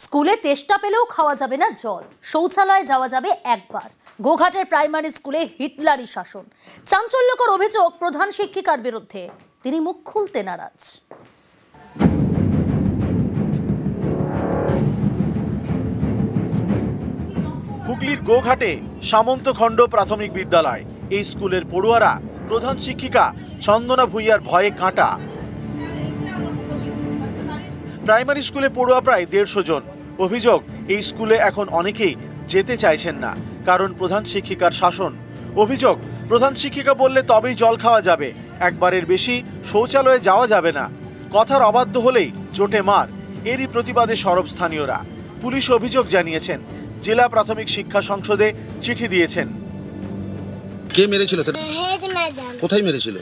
স্কুলে তেষ্টা পেলেও খাওয়া যাবে না জল, শৌচালয়ে যাওয়া যাবে একবার। গোঘাটের প্রাইমারি স্কুলে হিটলারি শাসন। চাঞ্চল্যকর অভিযোগ প্রধান শিক্ষিকার বিরুদ্ধে, তিনি মুখ খুলতে নারাজ। হুগলির গোঘাটে সামন্তখণ্ড প্রাথমিক বিদ্যালয়। এই স্কুলের পড়ুয়ারা প্রধান শিক্ষিকা চন্দনা ভূঁইয়ার ভয়ে কাঁটা। প্রাইমারি স্কুলে পড়ুয়া প্রায় 150 জন। অভিযোগ, এই স্কুলে এখন অনেকেই যেতে চাইছেন না, কারণ প্রধান শিক্ষিকার শাসন। অভিযোগ, প্রধান শিক্ষিকা বললে তবেই জল খাওয়া যাবে, একবারের বেশি শৌচালয়ে যাওয়া যাবে না। কথার অবাধ্য হলেই চোটে মার। এরই প্রতিবাদে সরব স্থানীয়রা। পুলিশ অভিযোগ জানিয়েছেন, জেলা প্রাথমিক শিক্ষা সংসদে চিঠি দিয়েছেন। কে মেরেছিল? Head madam. কোথায় মেরেছিল?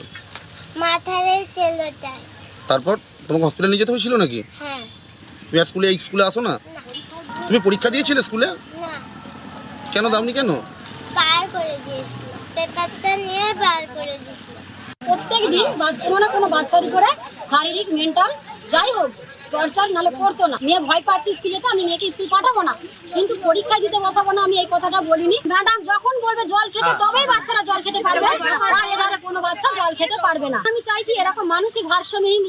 মাথার এই তেলটায়। তারপর তোমাকে হসপিটালে নিয়ে যেতে হয়েছিল নাকি? হ্যাঁ। তুমি আর স্কুলে আসো না? তুমি পরীক্ষা দিয়েছিলে স্কুলে? না। কেন দাওনি? কেন? বার করে দিয়েছিল, পেপারটা নিয়ে বার করে দিয়েছিল। প্রত্যেক দিন কোনো না কোনো বাচ্চার উপরে শারীরিক মেন্টাল যাই হোক টর্চার নালে করতো না। মেয়ে ভয় পাচ্ছি স্কুলে, তো আমি মেয়েকে স্কুল পাঠাবো না, কিন্তু পরীক্ষা দিতে বসাবো না, আমি এই কথাটা বলিনি। ম্যাডাম যখন বলবে জল খেতে তবেই বাচ্চারা জল খেতে পারবে, আর এধারে কোনো বাচ্চা জল খেতে পারবে না। আমি চাইছি এরকম মানসিক ভারসাম্যহীন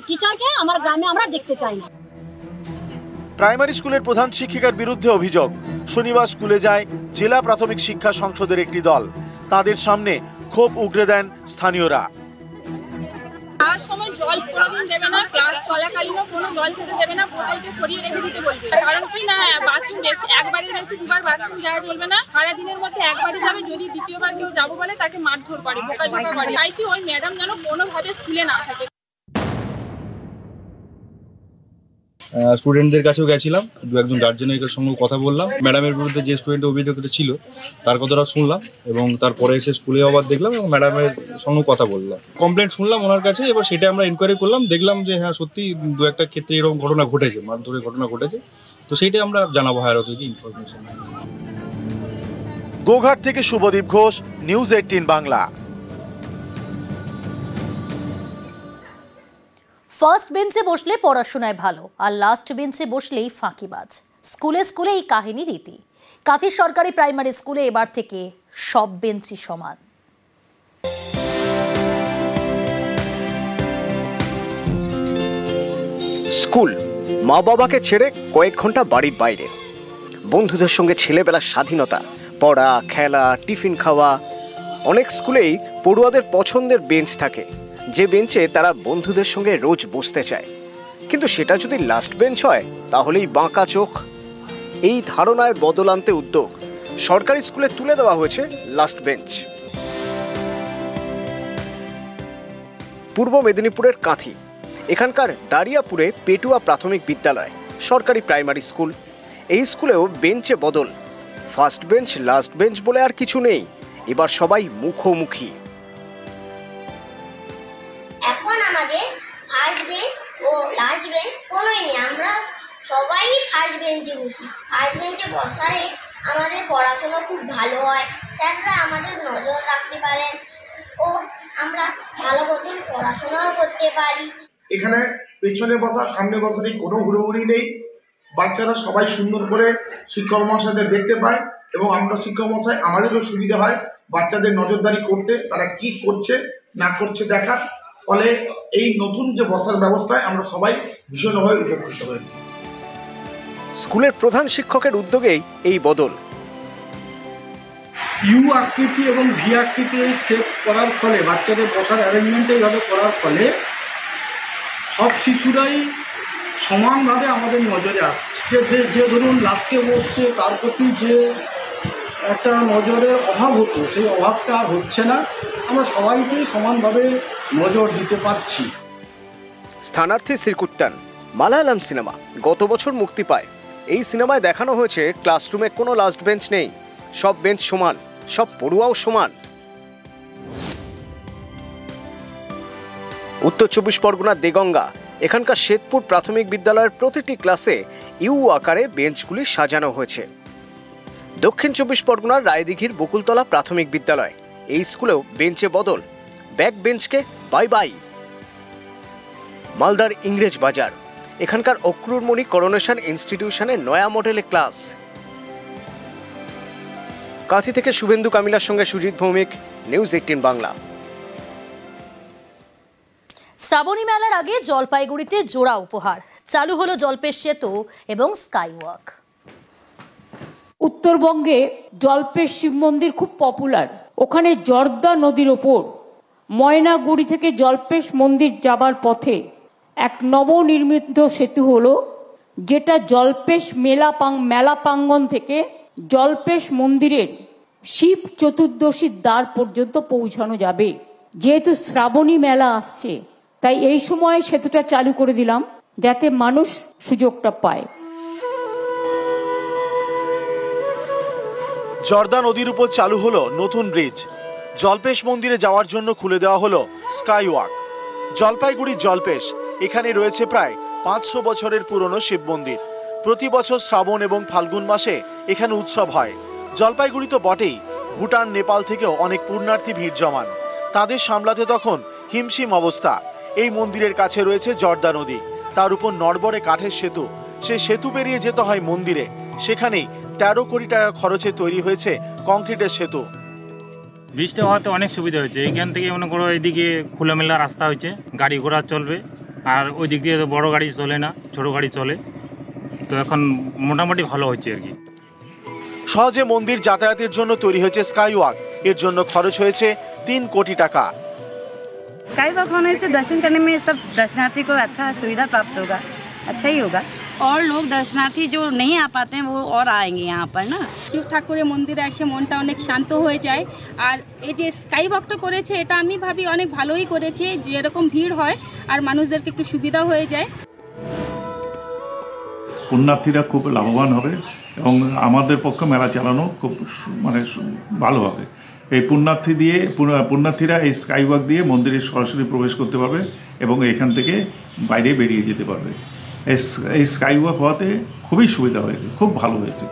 টিচারকে আমার গ্রামে আমরা দেখতে চাই না। প্রাইমারি স্কুলের প্রধান শিক্ষিকার বিরুদ্ধে অভিযোগ, শনিবার স্কুলে যায় জেলা প্রাথমিক শিক্ষা সংসদের একটি দল। তাদের সামনে ক্ষোভ উগরে দেন স্থানীয়রা। আর সময় জল কোনোদিন দেবে না, ক্লাস চলাকালীনও কোনো জল খেতে দেবে না, বোতলকে সরিয়ে রেখে দিতে বলবে। কারণ কি না, বাথরুম বেশি একবারের বেশি দুবার বাথরুম যাওয়া চলবে না, সারাদিনের মধ্যে একবারই যাবে। যদি দ্বিতীয়বার কেউ যাবো বলে তাকে মারধর করে, বোকাঝোকা করে। চাইছি ওই ম্যাডাম যেন কোনোভাবে স্কুলে না থাকে। স্টুডেন্টদের কাছেও গেছিলাম, দু একজন গার্জেনের সঙ্গে কথা বললাম। ম্যাডামের বিরুদ্ধে যে স্টুডেন্টের অভিযোগটা ছিল তার কথাটা শুনলাম, এবং তারপরে এসে স্কুলে আবার দেখলাম এবং ম্যাডামের সঙ্গে কথা বললাম। কমপ্লেন শুনলাম ওনার কাছে, এবার সেটা আমরা ইনকোয়ারি করলাম, দেখলাম যে হ্যাঁ সত্যি দু একটা ক্ষেত্রে এরকম ঘটনা ঘটেছে, মারধরের ঘটনা ঘটেছে। তো সেইটাই আমরা জানাবো হায়ার অথরিটি ইনফরমেশন। গোঘাট থেকে শুভদীপ ঘোষ, নিউজ 18 বাংলা। ফার্স্ট বেঞ্চে বসলে পড়াশোনায় ভালো, আর লাস্ট বেঞ্চে বসলেই ফাঁকিবাজ। স্কুলে স্কুলে এই কাহিনী রীতি। কাঁথির সরকারি প্রাইমারি স্কুলে এবার থেকে সব বেঞ্চই সমান। স্কুল মা বাবাকে ছেড়ে কয়েক ঘন্টা বাড়ির বাইরে, বন্ধুদের সঙ্গে ছেলেবেলার স্বাধীনতা, পড়া, খেলা, টিফিন খাওয়া। অনেক স্কুলেই পড়ুয়াদের পছন্দের বেঞ্চ থাকে, যে বেঞ্চে তারা বন্ধুদের সঙ্গে রোজ বসতে চায়। কিন্তু সেটা যদি লাস্ট বেঞ্চ হয় তাহলেই বাঁকা চোখ। এই ধারণায় বদল আনতে উদ্যোগ, সরকারি স্কুলে তুলে দেওয়া হয়েছে লাস্ট বেঞ্চ। পূর্ব মেদিনীপুরের কাঁথি, এখানকার দারিয়াপুরে পেটুয়া প্রাথমিক বিদ্যালয়, সরকারি প্রাইমারি স্কুল। এই স্কুলেও বেঞ্চে বদল। ফার্স্ট বেঞ্চ লাস্ট বেঞ্চ বলে আর কিছু নেই, এবার সবাই মুখোমুখি। এখন আমাদের ফার্স্ট বেঞ্চ ও লাস্ট বেঞ্চ কোনোই নেই, আমরা সবাই ফার্স্ট বেঞ্চে বসি। ফার্স্ট বেঞ্চে বসালে আমাদের পড়াশোনা খুব ভালো হয়, স্যাররা আমাদের নজর রাখতে পারেন ও আমরা ভালো মতন পড়াশোনাও করতে পারি। এখানে পেছনে বসা সামনে বসার কোনো হুড়োহুড়ি নেই, বাচ্চারা সবাই সুন্দর করে শিক্ষক মহাশয়দের দেখতে পায়, এবং আমরা শিক্ষক মহাশয় আমাদেরও সুবিধা হয় বাচ্চাদের নজরদারি করতে, তারা কি করছে না করছে দেখার। ফলে এই নতুন যে বসার ব্যবস্থায় আমরা সবাই ভীষণভাবে উপকৃত হয়েছি। স্কুলের প্রধান শিক্ষকের উদ্যোগেই এই বদল। ইউ আকৃতি এবং ভি আকৃতি এই সেট করার ফলে, বাচ্চাদের বসার অ্যারেঞ্জমেন্ট এইভাবে করার ফলে সব শিশুরাই সমানভাবে আমাদের নজরে আসছে। যে ধরুন লাস্টে বসছে তার প্রতি যে একটা নজরের অভাব হতো, সেই অভাবটা আর হচ্ছে না। আমরা সবাইকেই সমানভাবে নজর দিতে পারছি। স্থানার্থী শ্রীকুট্টান মালায়ালাম সিনেমা গত বছর মুক্তি পায়। এই সিনেমায় দেখানো হয়েছে ক্লাসরুমে কোনো লাস্ট বেঞ্চ নেই, সব বেঞ্চ সমান, সব পড়ুয়াও সমান। উত্তর 24 পরগনার দেগঙ্গা, এখানকার শ্বেতপুর প্রাথমিক বিদ্যালয়ের প্রতিটি ক্লাসে ইউ আকারে বেঞ্চগুলি সাজানো হয়েছে। দক্ষিণ 24 পরগনার রায়দিঘির বকুলতলা প্রাথমিক বিদ্যালয়, এই স্কুলেও বেঞ্চে বদল, ব্যাক বেঞ্চকে বাই বাই। মালদার ইংরেজ বাজার, এখানকার অক্রুরমণি করোনেশন ইনস্টিটিউশনের নয়া মডেলের ক্লাস। কাঁথি থেকে শুভেন্দু কামিলার সঙ্গে সুজিত ভৌমিক, নিউজ 18 বাংলা। শ্রাবণী মেলার আগে জলপাইগুড়িতে জোড়া উপহার, চালু হলো জলপেশ সেতু এবং স্কাইওয়াক। উত্তরবঙ্গে জলপেশ শিব মন্দির খুব পপুলার। ওখানে জর্দা নদীর ওপর ময়নাগুড়ি থেকে জলপেশ মন্দির যাবার পথে এক নবনির্মিত সেতু হলো, যেটা জলপেশ মেলা প্রাঙ্গণ থেকে জলপেশ মন্দিরের শিব চতুর্দশীর দ্বার পর্যন্ত পৌঁছানো যাবে। যেহেতু শ্রাবণী মেলা আসছে, তাই এই সময় সেতুটা চালু করে দিলাম যাতে মানুষ সুযোগটা পায়। জর্দা নদীর উপর চালু হলো নতুন ব্রিজ। জলপেশ মন্দিরে যাওয়ার জন্য খুলে দেওয়া হলো স্কাইওয়াক। জলপাইগুড়ির জলপেশ, এখানে রয়েছে প্রায় 500 বছরের পুরনো শিব মন্দির। প্রতি বছর শ্রাবণ এবং ফাল্গুন মাসে এখানে উৎসব হয়। জলপাইগুড়ি তো বটেই, ভুটান নেপাল থেকেও অনেক পুণ্যার্থী ভিড় জমান। তাদের সামলাতে তখন হিমশিম অবস্থা। এই মন্দিরের কাছে রয়েছে জর্দা নদী, তার উপর নড়বড়ে কাঠের সেতু। সেই সেতু পেরিয়ে যেতে হয় মন্দিরে। সেখানেই 13 কোটি টাকা খরচে তৈরি হয়েছে কংক্রিটের সেতু। ব্রিজটা হওয়াতে অনেক সুবিধা হয়েছে। এইখান থেকে মনে করো এইদিকে খোলামেলা রাস্তা হয়েছে, গাড়ি ঘোড়া চলবে। আর ওই দিক দিয়ে বড় গাড়ি চলে না, ছোট গাড়ি চলে। তো এখন মোটামুটি ভালো হচ্ছে আর কি। সহজে মন্দির যাতায়াতের জন্য তৈরি হয়েছে স্কাইওয়াক। এর জন্য খরচ হয়েছে 3 কোটি টাকা। स्काईवॉक होने से दर्शन करने में सब दर्शनार्थी को अच्छा सुविधा प्राप्त होगा, अच्छा ही होगा। और लोग दर्शनार्थी जो नहीं आ पाते हैं वो और आएंगे यहाँ पर না। শিব ঠাকুরের মন্দিরে এসে মনটা অনেক শান্ত হয়ে যায়। আর এই যে স্কাইওয়াকটা করেছে, এটা আমি ভাবি অনেক ভালোই করেছে। যেরকম ভিড় হয় আর মানুষদেরকে একটু সুবিধা হয়ে যায়। পুণ্যার্থীরা খুব লাভবান হবে এবং আমাদের পক্ষে মেলা চালানো খুব ভালো হবে। এই পুণ্যার্থীরা এই স্কাইওয়াক দিয়ে মন্দিরে সরাসরি প্রবেশ করতে পারবে এবং এখান থেকে বাইরে বেরিয়ে যেতে পারবে। এই স্কাইওয়াক হওয়াতে খুবই সুবিধা হয়েছে, খুব ভালো হয়েছে।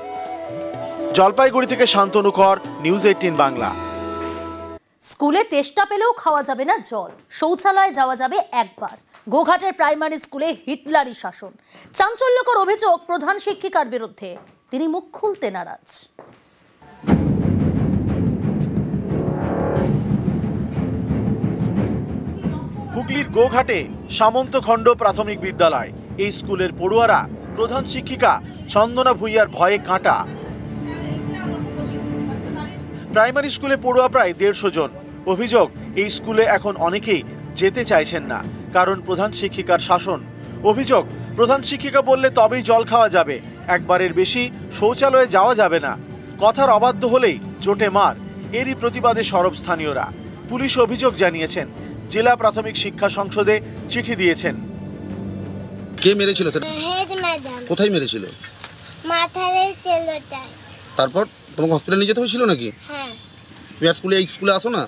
জলপাইগুড়ি থেকে শান্তনু কর, নিউজ 18 বাংলা। স্কুলে তেষ্টা পেলেও খাওয়া যাবে না জল, শৌচালয়ে যাওয়া যাবে একবার। গোঘাটের প্রাইমারি স্কুলে হিটলারি শাসন। চাঞ্চল্যকর অভিযোগ প্রধান শিক্ষিকার বিরুদ্ধে, তিনি মুখ খুলতে নারাজ। হুগলির গোঘাটে সামন্তখণ্ড প্রাথমিক বিদ্যালয়। এই স্কুলের পড়ুয়ারা প্রধান শিক্ষিকা চন্দনা ভূঁইয়ার ভয়ে কাঁটা। প্রাইমারি স্কুলে পড়ুয়া প্রায় 150 জন। অভিযোগ, এই স্কুলে এখন অনেকেই যেতে চাইছেন না, কারণ প্রধান শিক্ষিকার শাসন। অভিযোগ, প্রধান শিক্ষিকা বললে তবেই জল খাওয়া যাবে, একবারের বেশি শৌচালয়ে যাওয়া যাবে না। কথার অবাধ্য হলেই জোটে মার। এরই প্রতিবাদে সরব স্থানীয়রা। পুলিশ অভিযোগ জানিয়েছেন, জেলা প্রাথমিক শিক্ষা সংসদে চিঠি দিয়েছেন। কে মেরেছিল? Head madam. কোথায় মেরেছিল? মাথায় তেলটায়। তারপর তোমাকে হসপিটালে নিয়ে যেতে হয়েছিল নাকি? হ্যাঁ। তুমি আর এই স্কুলে আসো না?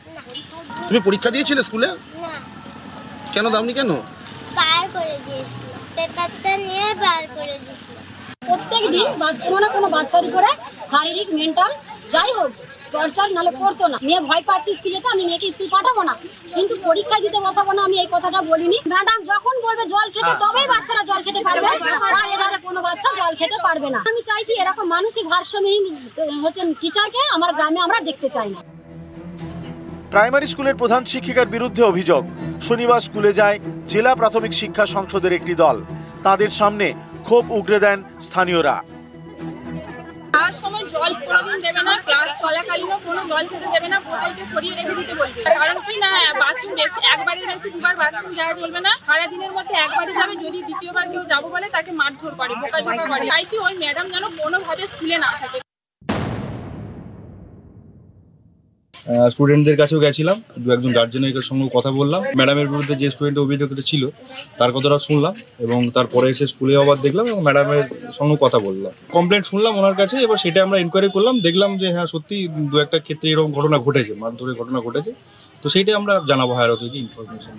তুমি পরীক্ষা দিয়েছিলে স্কুলে? না। কেন দাওনি? কেন? বার করে দিয়েছিল, পেপারটা নিয়ে বার করে দিয়েছিল। প্রত্যেক দিন কোনো না কোনো বাচ্চার উপরে শারীরিক মেন্টাল যাই হোক টর্চার নালে করতো না। মেয়ে ভয় পাচ্ছি স্কুলে, তো আমি মেয়েকে স্কুল পাঠাবো না, কিন্তু পরীক্ষা দিতে বসাবো না, আমি এই কথাটা বলিনি। ম্যাডাম যখন বলবে জল খেতে, তবেই বাচ্চারা জল খেতে পারবে, আর এধারে কোনো বাচ্চা জল খেতে পারবে না। আমি চাইছি এরকম মানসিক ভারসাম্যহীন টিচারকে আমার গ্রামে আমরা দেখতে চাই না। প্রাইমারি স্কুলের প্রধান শিক্ষিকার বিরুদ্ধে অভিযোগ, শনিবার স্কুলে যায় জেলা প্রাথমিক শিক্ষা সংসদের একটি দল। তাদের সামনে ক্ষোভ উগরে দেন স্থানীয়রা। আর সময় জল কোনোদিন দেবে না, ক্লাস চলাকালীনও কোনো জল খেতে দেবে না, বোতলকে সরিয়ে রেখে দিতে বলবে। কারণ কি না, বাথরুম একবারের বেশি 2বার বাথরুম যাওয়া চলবে না। সারাদিনের মধ্যে একবারই যাবে, যদি দ্বিতীয়বার কেউ যাবো বলে তাকে মারধর করে, বোকাঝোকা করে। চাইছি ওই ম্যাডাম যেন কোনোভাবে স্কুলে না থাকে। স্টুডেন্টদের কাছেও গেছিলাম, 2-1 গার্জেনের সঙ্গে কথা বললাম। ম্যাডামের বিরুদ্ধে যে স্টুডেন্টের অভিযোগটা ছিল তার কথাটা শুনলাম এবং তারপরে এসে স্কুলে আবার দেখলাম এবং ম্যাডামের সঙ্গে কথা বললাম। কমপ্লেন্ট শুনলাম ওনার কাছে, এবার সেটা আমরা ইনকোয়ারি করলাম, দেখলাম যে হ্যাঁ সত্যি 2-1টা ক্ষেত্রে এরকম ঘটনা ঘটেছে, মারধরের ঘটনা ঘটেছে। তো সেইটাই আমরা জানাবো হায়ার অথরিটি ইনফরমেশন।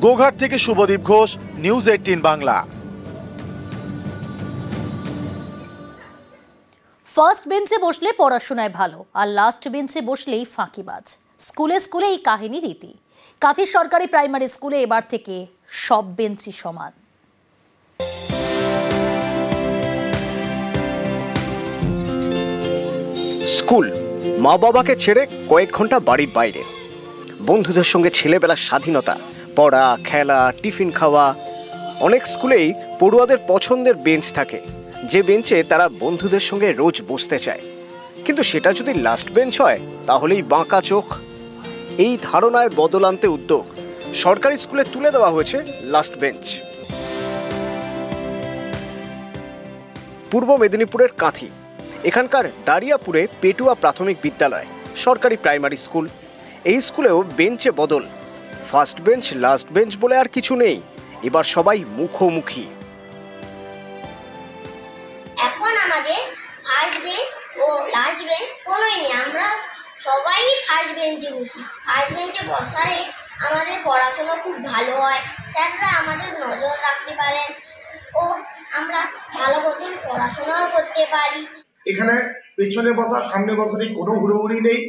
গোঘাট থেকে শুভদীপ ঘোষ, নিউজ 18 বাংলা। ফার্স্ট বেঞ্চে বসলে পড়াশোনায় ভালো, আর লাস্ট বেঞ্চে বসলেই ফাঁকিবাজ। স্কুলে স্কুলে এই কাহিনী রীতি। কাঁথি সরকারি প্রাইমারি স্কুলে এবার থেকে সব বেঞ্চই সমান। স্কুল মা বাবাকে ছেড়ে কয়েক ঘন্টা বাড়ির বাইরে, বন্ধুদের সঙ্গে ছেলেবেলার স্বাধীনতা, পড়া, খেলা, টিফিন খাওয়া। অনেক স্কুলেই পড়ুয়াদের পছন্দের বেঞ্চ থাকে, যে বেঞ্চে তারা বন্ধুদের সঙ্গে রোজ বসতে চায়। কিন্তু সেটা যদি লাস্ট বেঞ্চ হয় তাহলেই বাঁকা চোখ। এই ধারণায় বদল আনতে উদ্যোগ, সরকারি স্কুলে তুলে দেওয়া হয়েছে লাস্ট বেঞ্চ। পূর্ব মেদিনীপুরের কাঁথি, এখানকার দারিয়াপুরে পেটুয়া প্রাথমিক বিদ্যালয় সরকারি প্রাইমারি স্কুল। এই স্কুলেও বেঞ্চে বদল, ফার্স্ট বেঞ্চ লাস্ট বেঞ্চ বলে আর কিছু নেই, এবার সবাই মুখোমুখি। এখন আমাদের ফার্স্ট বেঞ্চ ও লাস্ট বেঞ্চ কোনোই নেই, আমরা সবাই ফার্স্ট বেঞ্চে বসি। ফার্স্ট বেঞ্চে বসালে আমাদের পড়াশোনা খুব ভালো হয়, স্যাররা আমাদের নজর রাখতে পারেন ও আমরা ভালো মতন পড়াশোনাও করতে পারি। এখানে পেছনে বসা সামনে বসা নেই, কোনো হুড়োহুড়ি নেই।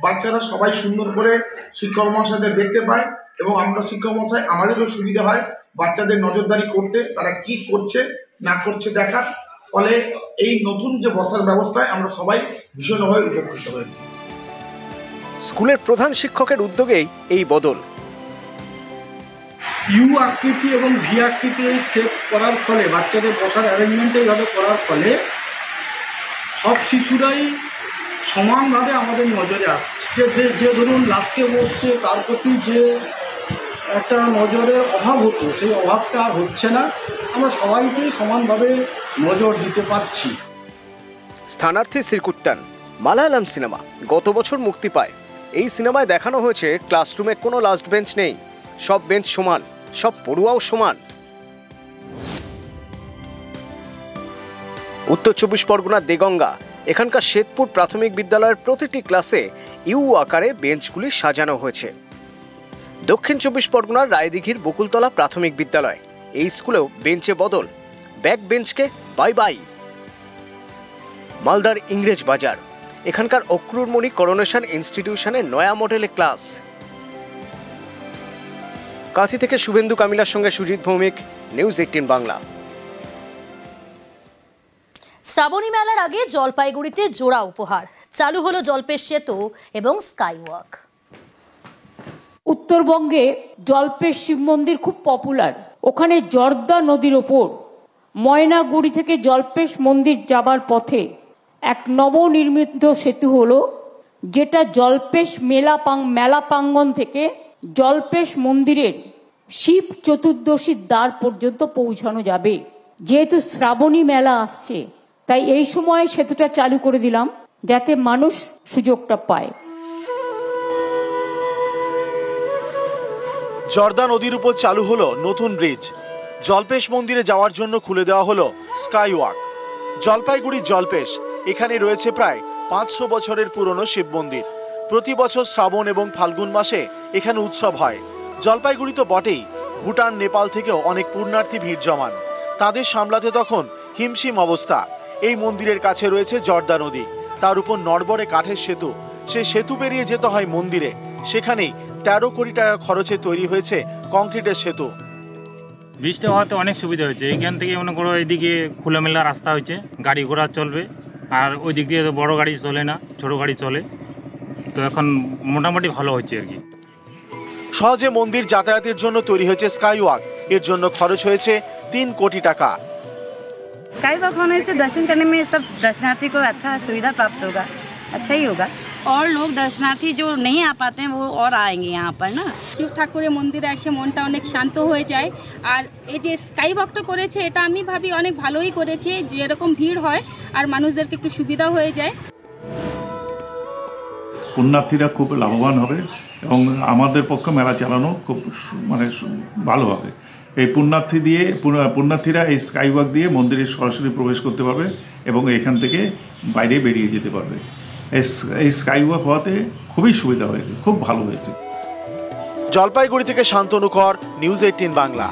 বাচ্চারা সবাই সুন্দর করে শিক্ষক মহাশয়দের দেখতে পায় এবং আমরা শিক্ষক মহাশয় আমাদেরও সুবিধা হয় বাচ্চাদের নজরদারি করতে, তারা কি করছে না করছে দেখার। ফলে এই নতুন যে বসার ব্যবস্থায় আমরা সবাই ভীষণভাবে উপকৃত হয়েছি। স্কুলের প্রধান শিক্ষকের উদ্যোগেই এই বদল। ইউ আকৃতি এবং ভি আকৃতি এই সেট করার ফলে, বাচ্চাদের বসার অ্যারেঞ্জমেন্ট এইভাবে করার ফলে সব শিশুরাই সমানভাবে আমাদের নজরে আসছে। যে ধরুন লাস্টে বসছে তার প্রতি যে একটা নজরের অভাব হতো, সেই অভাবটা আর হচ্ছে না, আমরা সবাইকেই সমানভাবে নজর দিতে পারছি। স্থানার্থী শ্রীকুট্টান মালায়ালাম সিনেমা গত বছর মুক্তি পায়। এই সিনেমায় দেখানো হয়েছে ক্লাসরুমে কোনো লাস্ট বেঞ্চ নেই, সব বেঞ্চ সমান, সব পড়ুয়াও সমান। উত্তর 24 পরগনার দেগঙ্গা, এখানকার শ্বেতপুর প্রাথমিক বিদ্যালয়ের প্রতিটি ক্লাসে ইউ আকারে বেঞ্চগুলি সাজানো হয়েছে। দক্ষিণ 24 পরগনার রায়দিঘির বকুলতলা প্রাথমিক বিদ্যালয়, এই স্কুলেও বেঞ্চে বদল, ব্যাক বেঞ্চকে বাই বাই। মালদার ইংরেজ বাজার, এখানকার অক্রুরমণি করোনেশন ইনস্টিটিউশনে নয়া মডেলে ক্লাস। কাঁথি থেকে শুভেন্দু কামিলার সঙ্গে সুজিত ভৌমিক, নিউজ 18 বাংলা। শ্রাবণী মেলার আগে জলপাইগুড়িতে জোড়া উপহার, চালু হলো জলপেশ সেতু এবং স্কাইওয়াক। উত্তরবঙ্গে জলপেশ শিব মন্দির খুব পপুলার, ওখানে জর্দা নদীর ওপর ময়নাগুড়ি থেকে জলপেশ মন্দির যাবার পথে এক নবনির্মিত সেতু হলো, যেটা জলপেশ মেলা প্রাঙ্গণ থেকে জলপেশ মন্দিরের শিব চতুর্দশীর দ্বার পর্যন্ত পৌঁছানো যাবে। যেহেতু শ্রাবণী মেলা আসছে, তাই এই সময় সেতুটা চালু করে দিলাম যাতে মানুষ সুযোগটা পায়। জর্দা নদীর উপর চালু হলো নতুন ব্রিজ, জলপেশ মন্দিরে যাওয়ার জন্য খুলে দেওয়া হলো স্কাইওয়াক। জলপাইগুড়ির জলপেশ, এখানে রয়েছে প্রায় 500 বছরের পুরনো শিব মন্দির। প্রতি বছর শ্রাবণ এবং ফাল্গুন মাসে এখানে উৎসব হয়। জলপাইগুড়ি তো বটেই, ভুটান নেপাল থেকেও অনেক পুণ্যার্থী ভিড় জমান, তাদের সামলাতে তখন হিমশিম অবস্থা। এই মন্দিরের কাছে রয়েছে জর্দা নদী, তার উপর নড়বড়ে কাঠের সেতু। সেই সেতু পেরিয়ে যেতে হয় মন্দিরে, সেখানেই 13 কোটি টাকা খরচে তৈরি হয়েছে কংক্রিটের সেতু। বৃষ্টি হওয়াতে অনেক সুবিধা হয়েছে, এইখান থেকে মনে করো এইদিকে খোলামেলা রাস্তা হয়েছে, গাড়ি ঘোড়া চলবে, আর ওই দিক দিয়ে তো বড় গাড়ি চলে না, ছোট গাড়ি চলে, তো এখন মোটামুটি ভালো হচ্ছে আর কি। সহজে মন্দির যাতায়াতের জন্য তৈরি হয়েছে স্কাইওয়াক, এর জন্য খরচ হয়েছে 3 কোটি টাকা। स्काईवॉक होने से दर्शन करने में सब दर्शनार्थी को अच्छा सुविधा प्राप्त होगा, अच्छा ही होगा। और लोग दर्शनार्थी जो नहीं आ पाते हैं वो और आएंगे यहाँ पर না। শিব ঠাকুরের মন্দিরে এসে মনটা অনেক শান্ত হয়ে যায়। আর এই যে স্কাই ওয়াকটা করেছে, এটা আমি ভাবি অনেক ভালোই করেছে, যেরকম ভিড় হয় আর মানুষদেরকে একটু সুবিধা হয়ে যায়। পুণ্যার্থীরা খুব লাভবান হবে এবং আমাদের পক্ষে মেলা চালানো খুব ভালো হবে। এই পুণ্যার্থীরা এই স্কাইওয়াক দিয়ে মন্দিরে সরাসরি প্রবেশ করতে পারবে এবং এখান থেকে বাইরে বেরিয়ে যেতে পারবে। এই স্কাইওয়াক হওয়াতে খুবই সুবিধা হয়েছে, খুব ভালো হয়েছে। জলপাইগুড়ি থেকে শান্তনু কর, নিউজ 18 বাংলা।